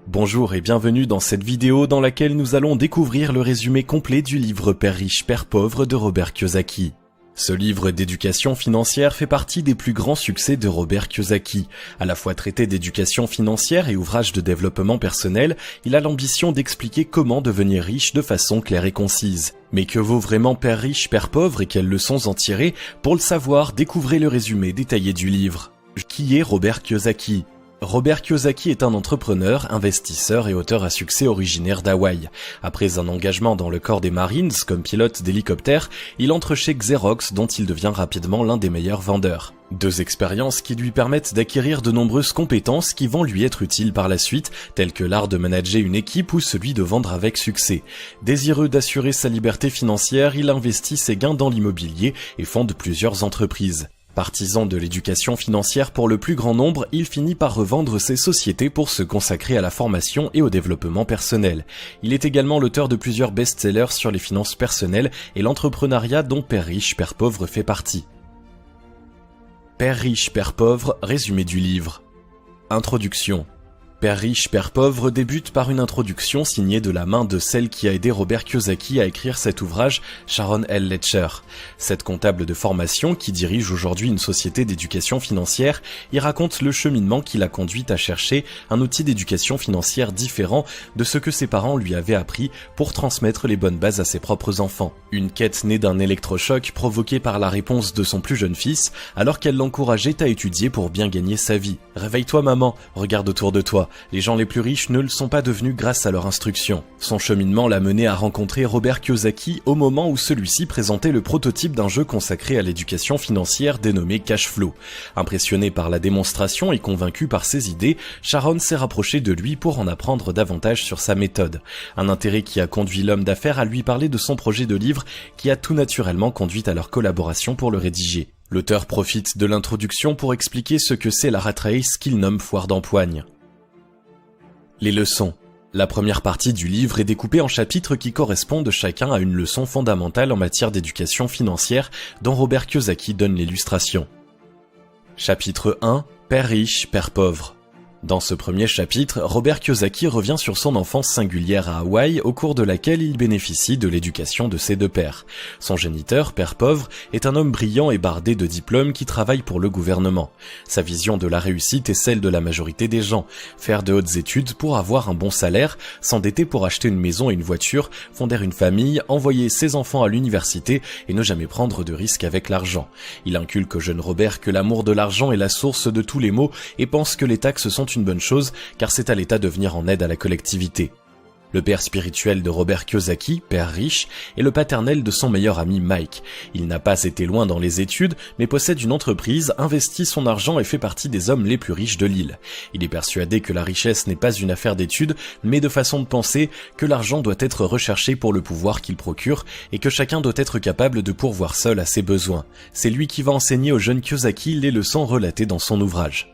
Bonjour et bienvenue dans cette vidéo dans laquelle nous allons découvrir le résumé complet du livre Père riche, Père pauvre de Robert Kiyosaki. Ce livre d'éducation financière fait partie des plus grands succès de Robert Kiyosaki. À la fois traité d'éducation financière et ouvrage de développement personnel, il a l'ambition d'expliquer comment devenir riche de façon claire et concise. Mais que vaut vraiment Père riche, Père pauvre et quelles leçons en tirer? Pour le savoir, découvrez le résumé détaillé du livre. Qui est Robert Kiyosaki ? Robert Kiyosaki est un entrepreneur, investisseur et auteur à succès originaire d'Hawaï. Après un engagement dans le corps des Marines comme pilote d'hélicoptère, il entre chez Xerox dont il devient rapidement l'un des meilleurs vendeurs. Deux expériences qui lui permettent d'acquérir de nombreuses compétences qui vont lui être utiles par la suite, telles que l'art de manager une équipe ou celui de vendre avec succès. Désireux d'assurer sa liberté financière, il investit ses gains dans l'immobilier et fonde plusieurs entreprises. Partisan de l'éducation financière pour le plus grand nombre, il finit par revendre ses sociétés pour se consacrer à la formation et au développement personnel. Il est également l'auteur de plusieurs best-sellers sur les finances personnelles et l'entrepreneuriat dont Père riche, Père pauvre fait partie. Père riche, Père pauvre, résumé du livre. Introduction. Père riche, Père pauvre débute par une introduction signée de la main de celle qui a aidé Robert Kiyosaki à écrire cet ouvrage, Sharon L. Lechter. Cette comptable de formation, qui dirige aujourd'hui une société d'éducation financière, y raconte le cheminement qui l'a conduite à chercher un outil d'éducation financière différent de ce que ses parents lui avaient appris pour transmettre les bonnes bases à ses propres enfants. Une quête née d'un électrochoc provoqué par la réponse de son plus jeune fils, alors qu'elle l'encourageait à étudier pour bien gagner sa vie. « Réveille-toi maman, regarde autour de toi. Les gens les plus riches ne le sont pas devenus grâce à leur instruction. » Son cheminement l'a mené à rencontrer Robert Kiyosaki au moment où celui-ci présentait le prototype d'un jeu consacré à l'éducation financière dénommé Cash Flow. Impressionné par la démonstration et convaincu par ses idées, Sharon s'est rapproché de lui pour en apprendre davantage sur sa méthode. Un intérêt qui a conduit l'homme d'affaires à lui parler de son projet de livre qui a tout naturellement conduit à leur collaboration pour le rédiger. L'auteur profite de l'introduction pour expliquer ce que c'est la rat race qu'il nomme foire d'empoigne. Les leçons. La première partie du livre est découpée en chapitres qui correspondent chacun à une leçon fondamentale en matière d'éducation financière dont Robert Kiyosaki donne l'illustration. Chapitre 1. Père riche, Père pauvre. Dans ce premier chapitre, Robert Kiyosaki revient sur son enfance singulière à Hawaï au cours de laquelle il bénéficie de l'éducation de ses deux pères. Son géniteur, Père pauvre, est un homme brillant et bardé de diplômes qui travaille pour le gouvernement. Sa vision de la réussite est celle de la majorité des gens. Faire de hautes études pour avoir un bon salaire, s'endetter pour acheter une maison et une voiture, fonder une famille, envoyer ses enfants à l'université et ne jamais prendre de risques avec l'argent. Il inculque au jeune Robert que l'amour de l'argent est la source de tous les maux et pense que les taxes sont une bonne chose car c'est à l'État de venir en aide à la collectivité. Le père spirituel de Robert Kiyosaki, Père riche, est le paternel de son meilleur ami Mike. Il n'a pas été loin dans les études, mais possède une entreprise, investit son argent et fait partie des hommes les plus riches de l'île. Il est persuadé que la richesse n'est pas une affaire d'études, mais de façon de penser, que l'argent doit être recherché pour le pouvoir qu'il procure et que chacun doit être capable de pourvoir seul à ses besoins. C'est lui qui va enseigner au jeune Kiyosaki les leçons relatées dans son ouvrage.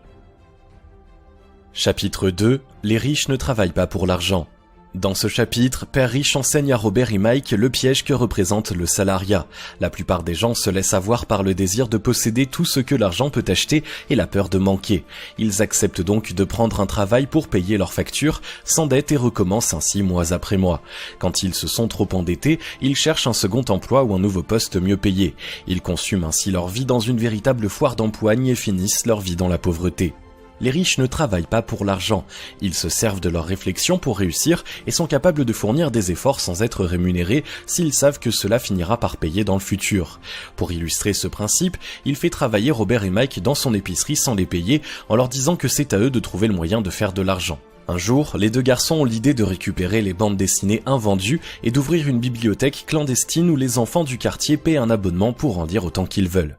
Chapitre 2. Les riches ne travaillent pas pour l'argent. Dans ce chapitre, Père riche enseigne à Robert et Mike le piège que représente le salariat. La plupart des gens se laissent avoir par le désir de posséder tout ce que l'argent peut acheter et la peur de manquer. Ils acceptent donc de prendre un travail pour payer leurs factures, s'endettent et recommencent ainsi mois après mois. Quand ils se sont trop endettés, ils cherchent un second emploi ou un nouveau poste mieux payé. Ils consument ainsi leur vie dans une véritable foire d'empoigne et finissent leur vie dans la pauvreté. Les riches ne travaillent pas pour l'argent. Ils se servent de leur réflexion pour réussir et sont capables de fournir des efforts sans être rémunérés s'ils savent que cela finira par payer dans le futur. Pour illustrer ce principe, il fait travailler Robert et Mike dans son épicerie sans les payer en leur disant que c'est à eux de trouver le moyen de faire de l'argent. Un jour, les deux garçons ont l'idée de récupérer les bandes dessinées invendues et d'ouvrir une bibliothèque clandestine où les enfants du quartier paient un abonnement pour en lire autant qu'ils veulent.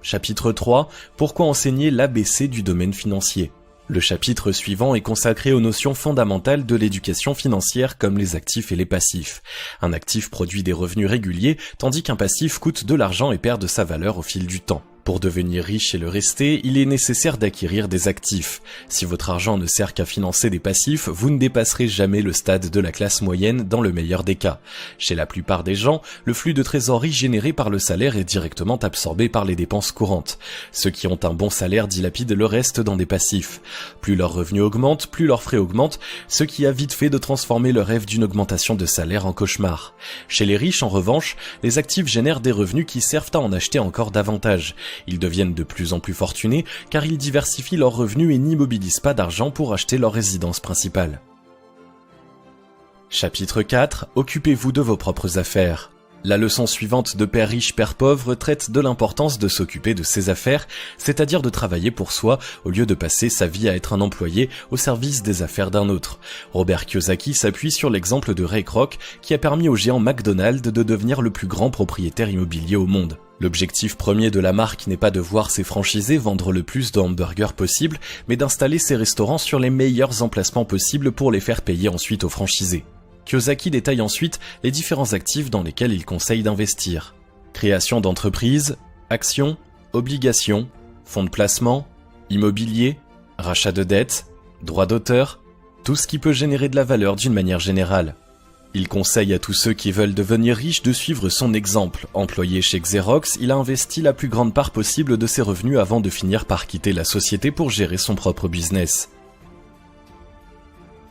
Chapitre 3. Pourquoi enseigner l'ABC du domaine financier? Le chapitre suivant est consacré aux notions fondamentales de l'éducation financière comme les actifs et les passifs. Un actif produit des revenus réguliers, tandis qu'un passif coûte de l'argent et perd de sa valeur au fil du temps. Pour devenir riche et le rester, il est nécessaire d'acquérir des actifs. Si votre argent ne sert qu'à financer des passifs, vous ne dépasserez jamais le stade de la classe moyenne dans le meilleur des cas. Chez la plupart des gens, le flux de trésorerie généré par le salaire est directement absorbé par les dépenses courantes. Ceux qui ont un bon salaire dilapident le reste dans des passifs. Plus leurs revenus augmentent, plus leurs frais augmentent, ce qui a vite fait de transformer le rêve d'une augmentation de salaire en cauchemar. Chez les riches, en revanche, les actifs génèrent des revenus qui servent à en acheter encore davantage. Ils deviennent de plus en plus fortunés car ils diversifient leurs revenus et n'immobilisent pas d'argent pour acheter leur résidence principale. Chapitre 4. Occupez-vous de vos propres affaires. La leçon suivante de Père riche, Père pauvre traite de l'importance de s'occuper de ses affaires, c'est-à-dire de travailler pour soi au lieu de passer sa vie à être un employé au service des affaires d'un autre. Robert Kiyosaki s'appuie sur l'exemple de Ray Kroc qui a permis au géant McDonald's de devenir le plus grand propriétaire immobilier au monde. L'objectif premier de la marque n'est pas de voir ses franchisés vendre le plus de hamburgers possible, mais d'installer ses restaurants sur les meilleurs emplacements possibles pour les faire payer ensuite aux franchisés. Kiyosaki détaille ensuite les différents actifs dans lesquels il conseille d'investir. Création d'entreprises, actions, obligations, fonds de placement, immobilier, rachat de dettes, droits d'auteur, tout ce qui peut générer de la valeur d'une manière générale. Il conseille à tous ceux qui veulent devenir riches de suivre son exemple. Employé chez Xerox, il a investi la plus grande part possible de ses revenus avant de finir par quitter la société pour gérer son propre business.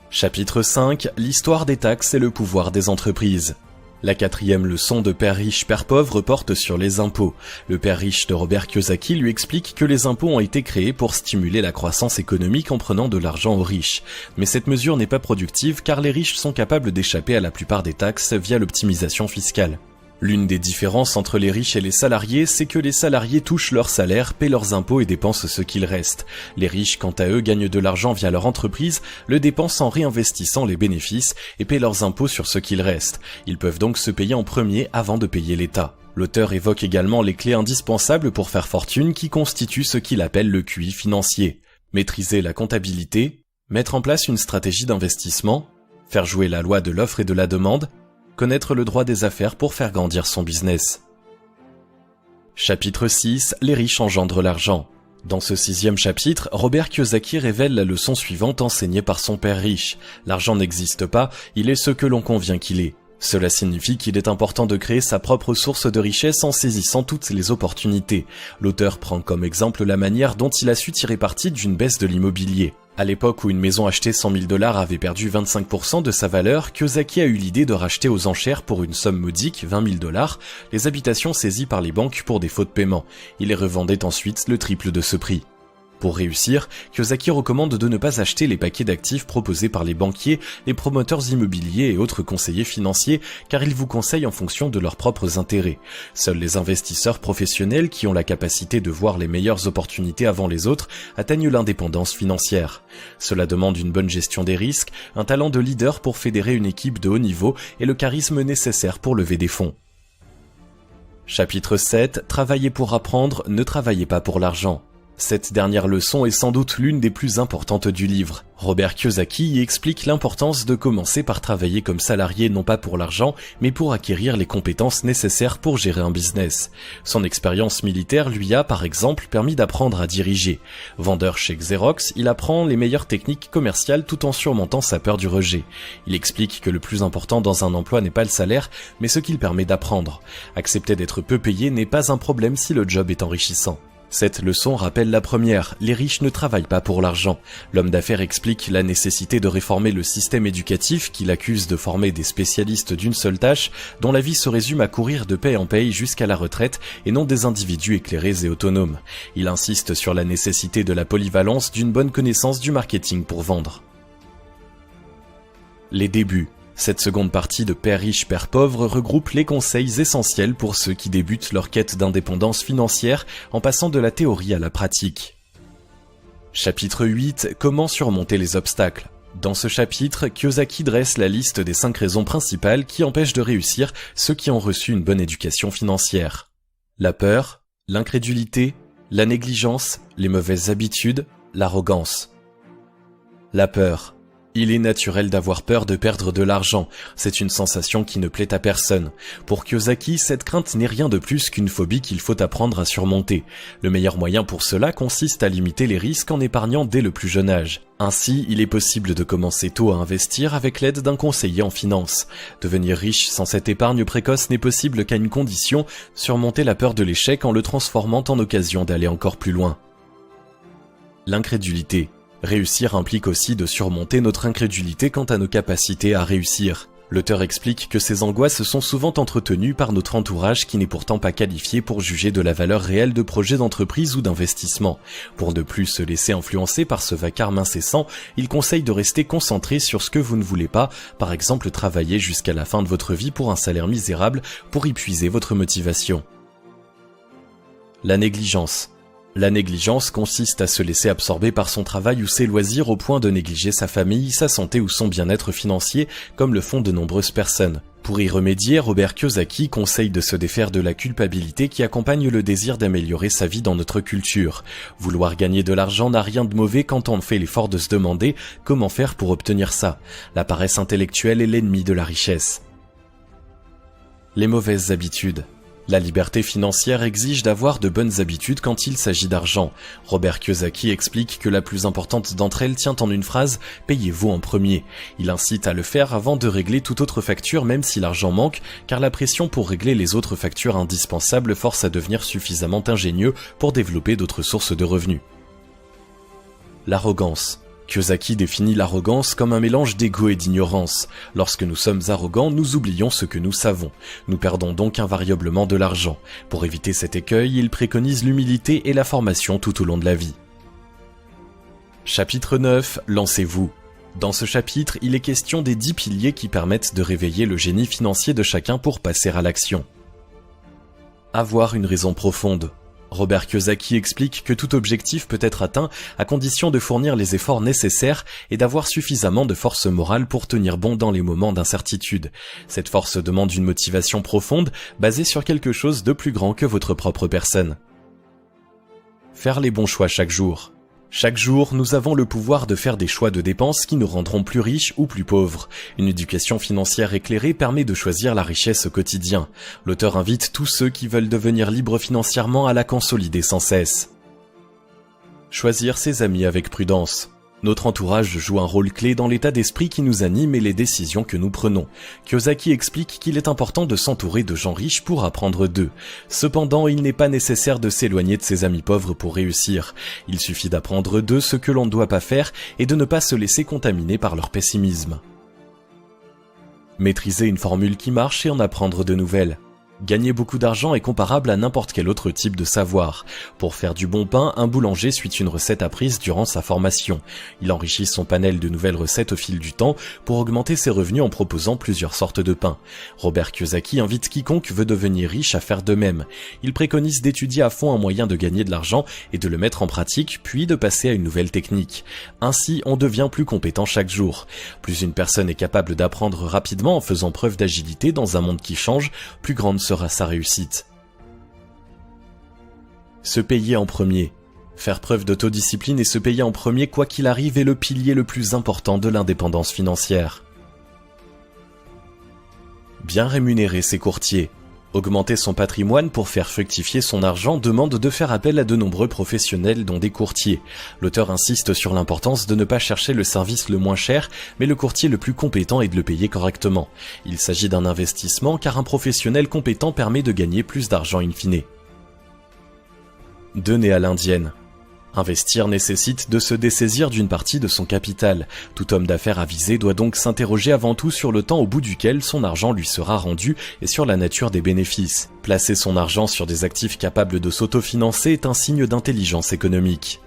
Chapitre 5. L'histoire des taxes et le pouvoir des entreprises. La quatrième leçon de Père riche, Père pauvre porte sur les impôts. Le Père riche de Robert Kiyosaki lui explique que les impôts ont été créés pour stimuler la croissance économique en prenant de l'argent aux riches. Mais cette mesure n'est pas productive car les riches sont capables d'échapper à la plupart des taxes via l'optimisation fiscale. L'une des différences entre les riches et les salariés, c'est que les salariés touchent leur salaire, paient leurs impôts et dépensent ce qu'il reste. Les riches, quant à eux, gagnent de l'argent via leur entreprise, le dépensent en réinvestissant les bénéfices et paient leurs impôts sur ce qu'il reste. Ils peuvent donc se payer en premier avant de payer l'État. L'auteur évoque également les clés indispensables pour faire fortune qui constituent ce qu'il appelle le QI financier. Maîtriser la comptabilité, mettre en place une stratégie d'investissement, faire jouer la loi de l'offre et de la demande, connaître le droit des affaires pour faire grandir son business. Chapitre 6. Les riches engendrent l'argent. Dans ce 6e chapitre, Robert Kiyosaki révèle la leçon suivante enseignée par son père riche. L'argent n'existe pas, il est ce que l'on convient qu'il est. Cela signifie qu'il est important de créer sa propre source de richesse en saisissant toutes les opportunités. L'auteur prend comme exemple la manière dont il a su tirer parti d'une baisse de l'immobilier. À l'époque où une maison achetée 100 000 $ avait perdu 25% de sa valeur, Kiyosaki a eu l'idée de racheter aux enchères pour une somme modique, 20 000 $, les habitations saisies par les banques pour défaut de paiement. Il les revendait ensuite le triple de ce prix. Pour réussir, Kiyosaki recommande de ne pas acheter les paquets d'actifs proposés par les banquiers, les promoteurs immobiliers et autres conseillers financiers, car ils vous conseillent en fonction de leurs propres intérêts. Seuls les investisseurs professionnels qui ont la capacité de voir les meilleures opportunités avant les autres atteignent l'indépendance financière. Cela demande une bonne gestion des risques, un talent de leader pour fédérer une équipe de haut niveau et le charisme nécessaire pour lever des fonds. Chapitre 7. Travaillez pour apprendre, ne travaillez pas pour l'argent. Cette dernière leçon est sans doute l'une des plus importantes du livre. Robert Kiyosaki y explique l'importance de commencer par travailler comme salarié non pas pour l'argent, mais pour acquérir les compétences nécessaires pour gérer un business. Son expérience militaire lui a, par exemple, permis d'apprendre à diriger. Vendeur chez Xerox, il apprend les meilleures techniques commerciales tout en surmontant sa peur du rejet. Il explique que le plus important dans un emploi n'est pas le salaire, mais ce qu'il permet d'apprendre. Accepter d'être peu payé n'est pas un problème si le job est enrichissant. Cette leçon rappelle la première, les riches ne travaillent pas pour l'argent. L'homme d'affaires explique la nécessité de réformer le système éducatif qu'il accuse de former des spécialistes d'une seule tâche, dont la vie se résume à courir de paye en paye jusqu'à la retraite et non des individus éclairés et autonomes. Il insiste sur la nécessité de la polyvalence d'une bonne connaissance du marketing pour vendre. Les débuts. Cette seconde partie de Père riche, Père pauvre regroupe les conseils essentiels pour ceux qui débutent leur quête d'indépendance financière en passant de la théorie à la pratique. Chapitre 8. Comment surmonter les obstacles. Dans ce chapitre, Kiyosaki dresse la liste des 5 raisons principales qui empêchent de réussir ceux qui ont reçu une bonne éducation financière. La peur, l'incrédulité, la négligence, les mauvaises habitudes, l'arrogance. La peur. Il est naturel d'avoir peur de perdre de l'argent, c'est une sensation qui ne plaît à personne. Pour Kiyosaki, cette crainte n'est rien de plus qu'une phobie qu'il faut apprendre à surmonter. Le meilleur moyen pour cela consiste à limiter les risques en épargnant dès le plus jeune âge. Ainsi, il est possible de commencer tôt à investir avec l'aide d'un conseiller en finance. Devenir riche sans cette épargne précoce n'est possible qu'à une condition, surmonter la peur de l'échec en le transformant en occasion d'aller encore plus loin. L'incrédulité. Réussir implique aussi de surmonter notre incrédulité quant à nos capacités à réussir. L'auteur explique que ces angoisses sont souvent entretenues par notre entourage qui n'est pourtant pas qualifié pour juger de la valeur réelle de projets d'entreprise ou d'investissement. Pour ne plus se laisser influencer par ce vacarme incessant, il conseille de rester concentré sur ce que vous ne voulez pas, par exemple travailler jusqu'à la fin de votre vie pour un salaire misérable pour épuiser votre motivation. La négligence. La négligence consiste à se laisser absorber par son travail ou ses loisirs au point de négliger sa famille, sa santé ou son bien-être financier, comme le font de nombreuses personnes. Pour y remédier, Robert Kiyosaki conseille de se défaire de la culpabilité qui accompagne le désir d'améliorer sa vie dans notre culture. Vouloir gagner de l'argent n'a rien de mauvais quand on fait l'effort de se demander comment faire pour obtenir ça. La paresse intellectuelle est l'ennemi de la richesse. Les mauvaises habitudes. La liberté financière exige d'avoir de bonnes habitudes quand il s'agit d'argent. Robert Kiyosaki explique que la plus importante d'entre elles tient en une phrase « Payez-vous en premier ». Il incite à le faire avant de régler toute autre facture même si l'argent manque, car la pression pour régler les autres factures indispensables force à devenir suffisamment ingénieux pour développer d'autres sources de revenus. L'arrogance. Kiyosaki définit l'arrogance comme un mélange d'ego et d'ignorance. Lorsque nous sommes arrogants, nous oublions ce que nous savons. Nous perdons donc invariablement de l'argent. Pour éviter cet écueil, il préconise l'humilité et la formation tout au long de la vie. Chapitre 9. Lancez-vous. Dans ce chapitre, il est question des 10 piliers qui permettent de réveiller le génie financier de chacun pour passer à l'action. Avoir une raison profonde. Robert Kiyosaki explique que tout objectif peut être atteint à condition de fournir les efforts nécessaires et d'avoir suffisamment de force morale pour tenir bon dans les moments d'incertitude. Cette force demande une motivation profonde basée sur quelque chose de plus grand que votre propre personne. Faire les bons choix chaque jour. Chaque jour, nous avons le pouvoir de faire des choix de dépenses qui nous rendront plus riches ou plus pauvres. Une éducation financière éclairée permet de choisir la richesse au quotidien. L'auteur invite tous ceux qui veulent devenir libres financièrement à la consolider sans cesse. Choisir ses amis avec prudence. Notre entourage joue un rôle clé dans l'état d'esprit qui nous anime et les décisions que nous prenons. Kiyosaki explique qu'il est important de s'entourer de gens riches pour apprendre d'eux. Cependant, il n'est pas nécessaire de s'éloigner de ses amis pauvres pour réussir. Il suffit d'apprendre d'eux ce que l'on ne doit pas faire et de ne pas se laisser contaminer par leur pessimisme. Maîtriser une formule qui marche et en apprendre de nouvelles. Gagner beaucoup d'argent est comparable à n'importe quel autre type de savoir. Pour faire du bon pain, un boulanger suit une recette apprise durant sa formation. Il enrichit son panel de nouvelles recettes au fil du temps pour augmenter ses revenus en proposant plusieurs sortes de pain. Robert Kiyosaki invite quiconque veut devenir riche à faire de même. Il préconise d'étudier à fond un moyen de gagner de l'argent et de le mettre en pratique, puis de passer à une nouvelle technique. Ainsi, on devient plus compétent chaque jour. Plus une personne est capable d'apprendre rapidement en faisant preuve d'agilité dans un monde qui change, plus grande sera sa réussite. Se payer en premier. Faire preuve d'autodiscipline et se payer en premier quoi qu'il arrive est le pilier le plus important de l'indépendance financière. Bien rémunérer ses courtiers. Augmenter son patrimoine pour faire fructifier son argent demande de faire appel à de nombreux professionnels dont des courtiers. L'auteur insiste sur l'importance de ne pas chercher le service le moins cher, mais le courtier le plus compétent et de le payer correctement. Il s'agit d'un investissement car un professionnel compétent permet de gagner plus d'argent in fine. Donner à l'indienne. Investir nécessite de se dessaisir d'une partie de son capital. Tout homme d'affaires avisé doit donc s'interroger avant tout sur le temps au bout duquel son argent lui sera rendu et sur la nature des bénéfices. Placer son argent sur des actifs capables de s'autofinancer est un signe d'intelligence économique.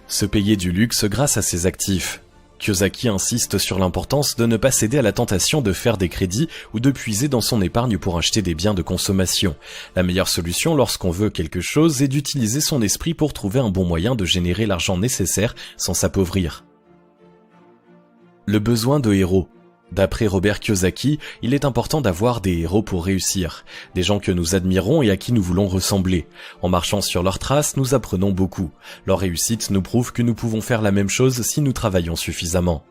Se payer du luxe grâce à ses actifs. Kiyosaki insiste sur l'importance de ne pas céder à la tentation de faire des crédits ou de puiser dans son épargne pour acheter des biens de consommation. La meilleure solution lorsqu'on veut quelque chose est d'utiliser son esprit pour trouver un bon moyen de générer l'argent nécessaire sans s'appauvrir. Le besoin de héros. D'après Robert Kiyosaki, il est important d'avoir des héros pour réussir, des gens que nous admirons et à qui nous voulons ressembler. En marchant sur leurs traces, nous apprenons beaucoup. Leur réussite nous prouve que nous pouvons faire la même chose si nous travaillons suffisamment.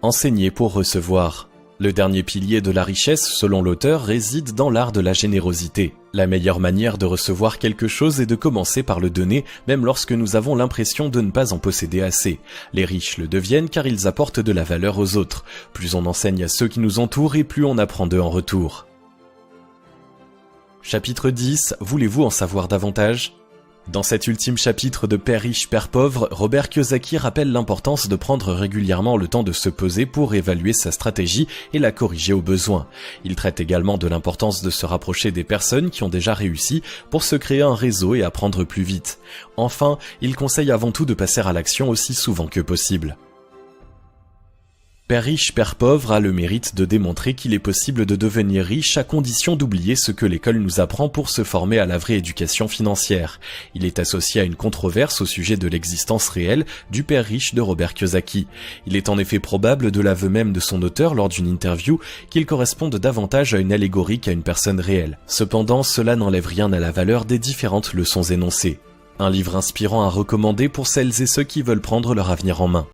Enseigner pour recevoir. Le dernier pilier de la richesse, selon l'auteur, réside dans l'art de la générosité. La meilleure manière de recevoir quelque chose est de commencer par le donner, même lorsque nous avons l'impression de ne pas en posséder assez. Les riches le deviennent car ils apportent de la valeur aux autres. Plus on enseigne à ceux qui nous entourent et plus on apprend d'eux en retour. Chapitre 10. Voulez-vous en savoir davantage ? Dans cet ultime chapitre de Père riche, Père pauvre, Robert Kiyosaki rappelle l'importance de prendre régulièrement le temps de se poser pour évaluer sa stratégie et la corriger au besoin. Il traite également de l'importance de se rapprocher des personnes qui ont déjà réussi pour se créer un réseau et apprendre plus vite. Enfin, il conseille avant tout de passer à l'action aussi souvent que possible. Père riche, Père pauvre a le mérite de démontrer qu'il est possible de devenir riche à condition d'oublier ce que l'école nous apprend pour se former à la vraie éducation financière. Il est associé à une controverse au sujet de l'existence réelle du Père riche de Robert Kiyosaki. Il est en effet probable, de l'aveu même de son auteur lors d'une interview, qu'il corresponde davantage à une allégorie qu'à une personne réelle. Cependant, cela n'enlève rien à la valeur des différentes leçons énoncées. Un livre inspirant à recommander pour celles et ceux qui veulent prendre leur avenir en main.